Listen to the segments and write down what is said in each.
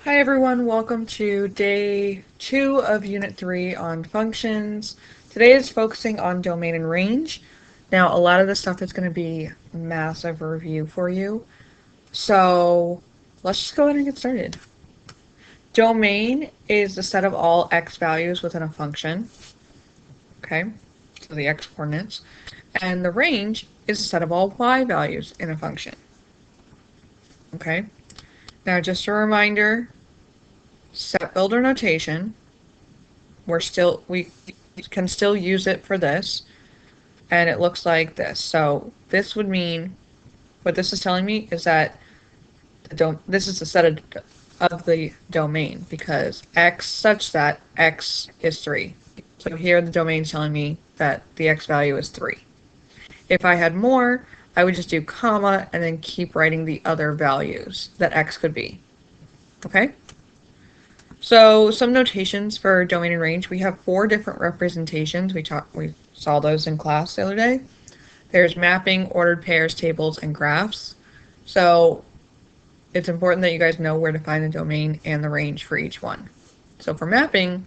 Hi everyone, welcome to day 2 of Unit 3 on functions. Today is focusing on domain and range. Now a lot of this stuff is going to be massive review for you, so let's just go ahead and get started. Domain is the set of all x values within a function, okay, so the x coordinates, and the range is the set of all y values in a function, okay. Now just a reminder, set builder notation, we can still use it for this, and it looks like this. So this would mean, what this is telling me is that this is the set of the domain, because x such that x is 3. So here the domain is telling me that the x value is 3. If I had more, I would just do comma and then keep writing the other values that x could be. Okay? So some notations for domain and range. We have 4 different representations. We saw those in class the other day. There's mapping, ordered pairs, tables, and graphs. So it's important that you guys know where to find the domain and the range for each one. So for mapping,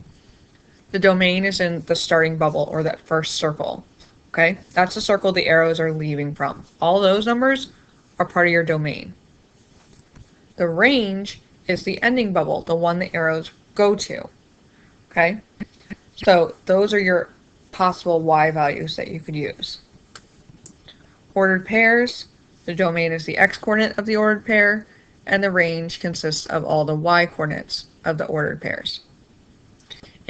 the domain is in the starting bubble, or that first circle. Okay, that's the circle the arrows are leaving from. All those numbers are part of your domain. The range is the ending bubble, the one the arrows go to. Okay, so those are your possible y values that you could use. Ordered pairs, the domain is the x coordinate of the ordered pair, and the range consists of all the y coordinates of the ordered pairs.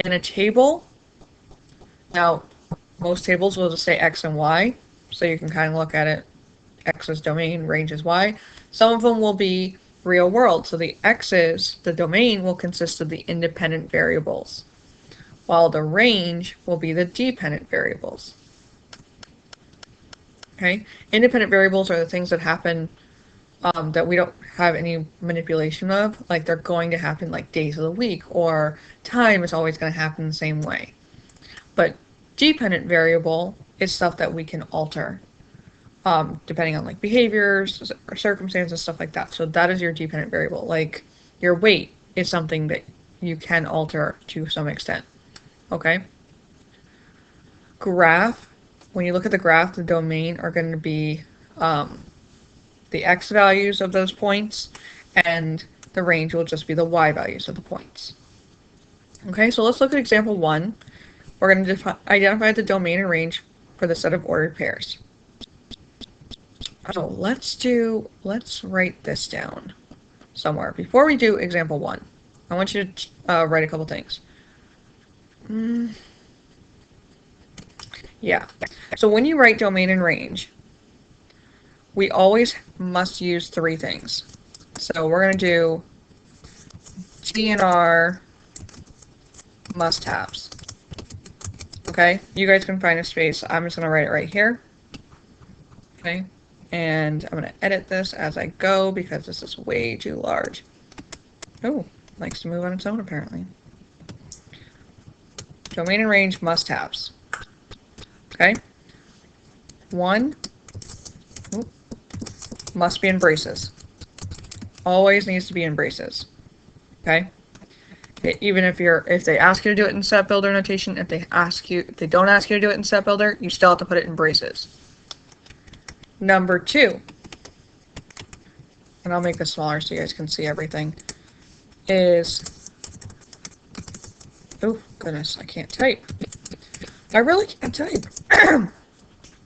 In a table, now most tables will just say x and y, so you can kind of look at it, x is domain, range is y. Some of them will be real world, so the domain will consist of the independent variables, while the range will be the dependent variables. Okay, independent variables are the things that happen that we don't have any manipulation of, like they're going to happen like days of the week, or time is always going to happen the same way. But dependent variable is stuff that we can alter, depending on like behaviors or circumstances, stuff like that. So that is your dependent variable. Like your weight is something that you can alter to some extent. Okay. Graph. When you look at the graph, the domain are going to be the x values of those points, and the range will just be the y values of the points. Okay, so let's look at example 1. We're going to identify the domain and range for the set of ordered pairs. So let's write this down somewhere. Before we do example 1, I want you to write a couple things. Yeah, so when you write domain and range, we always must use 3 things. So we're going to do DNR must-haves. Okay, you guys can find a space. I'm just going to write it right here. Okay, and I'm going to edit this as I go because this is way too large. Oh, likes to move on its own apparently. Domain and range must-haves. Okay, 1, must be in braces. Always needs to be in braces. Okay, even if they ask you to do it in set builder notation, if they don't ask you to do it in set builder, you still have to put it in braces. Number 2, and I'll make this smaller so you guys can see everything, is, oh goodness, I can't type. I really can't type.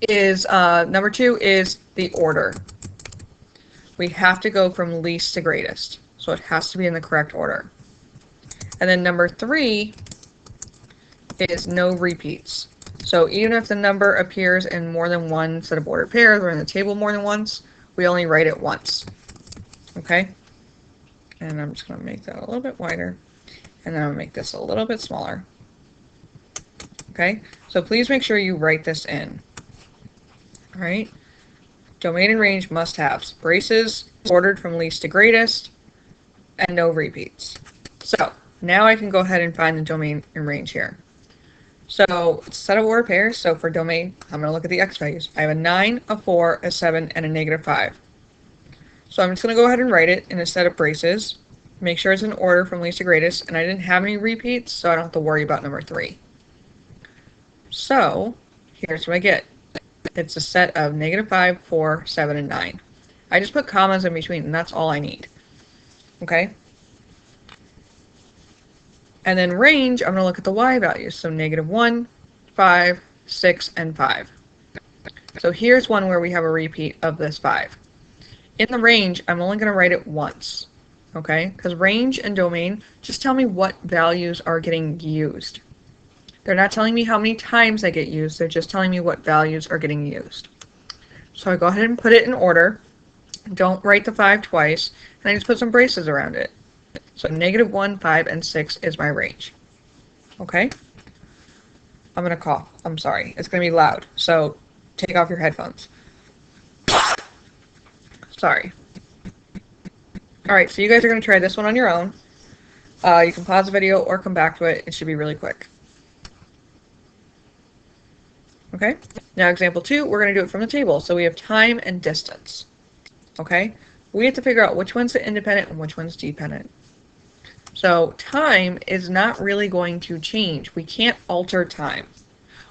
Is number 2 is the order. We have to go from least to greatest, so it has to be in the correct order. And then number 3 is no repeats. So even if the number appears in more than one set of ordered pairs or in the table more than once, we only write it once. Okay? And I'm just going to make that a little bit wider. And then I'm going to make this a little bit smaller. Okay? So please make sure you write this in. Alright? Domain and range must-haves. Braces, ordered from least to greatest, and no repeats. So now I can go ahead and find the domain and range here. So set of ordered pairs. So for domain, I'm going to look at the x values. I have a 9, a 4, a 7, and a -5. So I'm just going to go ahead and write it in a set of braces. Make sure it's in order from least to greatest, and I didn't have any repeats, so I don't have to worry about number 3. So, here's what I get. It's a set of -5, 4, 7, and 9. I just put commas in between, and that's all I need. Okay? And then range, I'm going to look at the y values. So -1, 5, 6, and 5. So here's one where we have a repeat of this 5. In the range, I'm only going to write it once. Okay? Because range and domain just tell me what values are getting used. They're not telling me how many times they get used. They're just telling me what values are getting used. So I go ahead and put it in order. Don't write the 5 twice. And I just put some braces around it. So -1, 5, and 6 is my range. Okay? I'm going to cough. I'm sorry. It's going to be loud. So take off your headphones. Sorry. Alright, so you guys are going to try this one on your own. You can pause the video or come back to it. It should be really quick. Okay? Now example 2, we're going to do it from the table. So we have time and distance. Okay? We have to figure out which one's independent and which one's dependent. So time is not really going to change. We can't alter time.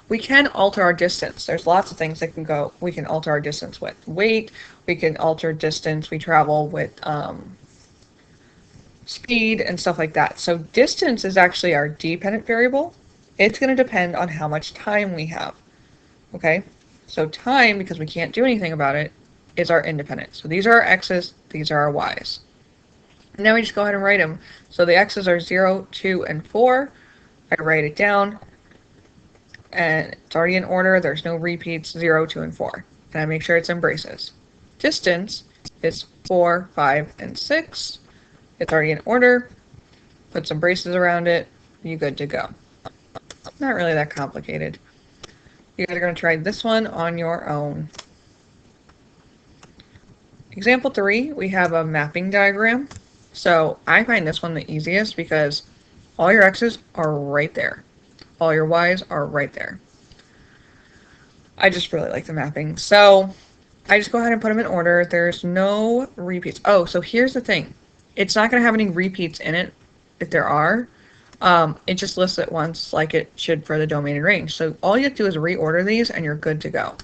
We can alter our distance. There's lots of things that we can alter our distance with. Weight, we can alter distance. We travel with speed and stuff like that. So distance is actually our dependent variable. It's going to depend on how much time we have. Okay? So time, because we can't do anything about it, is our independent. So these are our x's, these are our y's. Now we just go ahead and write them. So the x's are 0, 2, and 4. I write it down, and it's already in order. There's no repeats, 0, 2, and 4. And I make sure it's in braces. Distance is 4, 5, and 6. It's already in order. Put some braces around it. You're good to go. Not really that complicated. You guys are going to try this one on your own. Example 3, we have a mapping diagram. So I find this one the easiest because all your x's are right there. All your y's are right there. I just really like the mapping. So I just go ahead and put them in order. There's no repeats. Oh, so here's the thing. It's not going to have any repeats in it. If there are, it just lists it once like it should for the domain and range. So all you have to do is reorder these and you're good to go.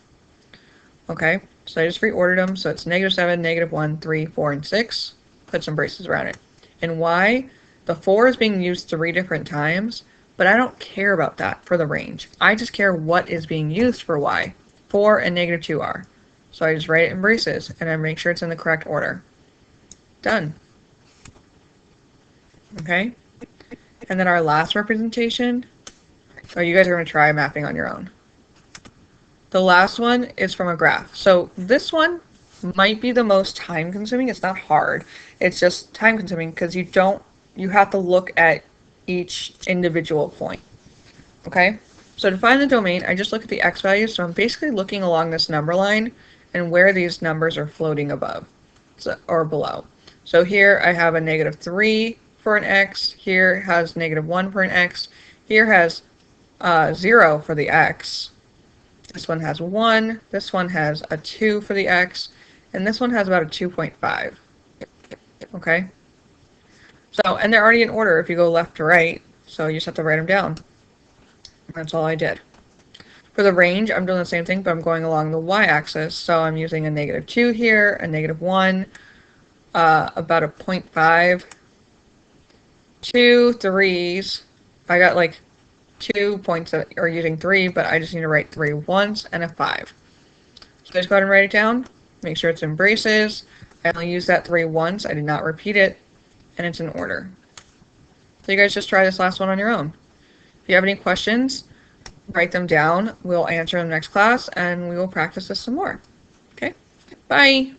Okay, so I just reordered them. So it's -7, -1, 3, 4, and 6. Put some braces around it. And y, the 4 is being used 3 different times, but I don't care about that for the range. I just care what is being used for y. 4 and -2 are. So I just write it in braces and I make sure it's in the correct order. Done. Okay? And then our last representation, so you guys are going to try mapping on your own. The last one is from a graph. So this one might be the most time consuming. It's not hard. It's just time consuming because you have to look at each individual point. Okay? So to find the domain, I just look at the x values. So I'm basically looking along this number line and where these numbers are floating above or below. So here I have a -3 for an x. Here has -1 for an x. Here has 0 for the x. This one has 1. This one has a 2 for the x. And this one has about a 2.5. Okay? So, and they're already in order if you go left to right. So you just have to write them down. That's all I did. For the range, I'm doing the same thing, but I'm going along the y-axis. So I'm using a -2 here, a -1, about a 0.5, 2 3s. I got like 2 points that are using 3, but I just need to write 3 once and a 5. So just go ahead and write it down. Make sure it's in braces. I only used that 3 once. I did not repeat it. And it's in order. So you guys just try this last one on your own. If you have any questions, write them down. We'll answer them next class, and we will practice this some more. Okay? Bye!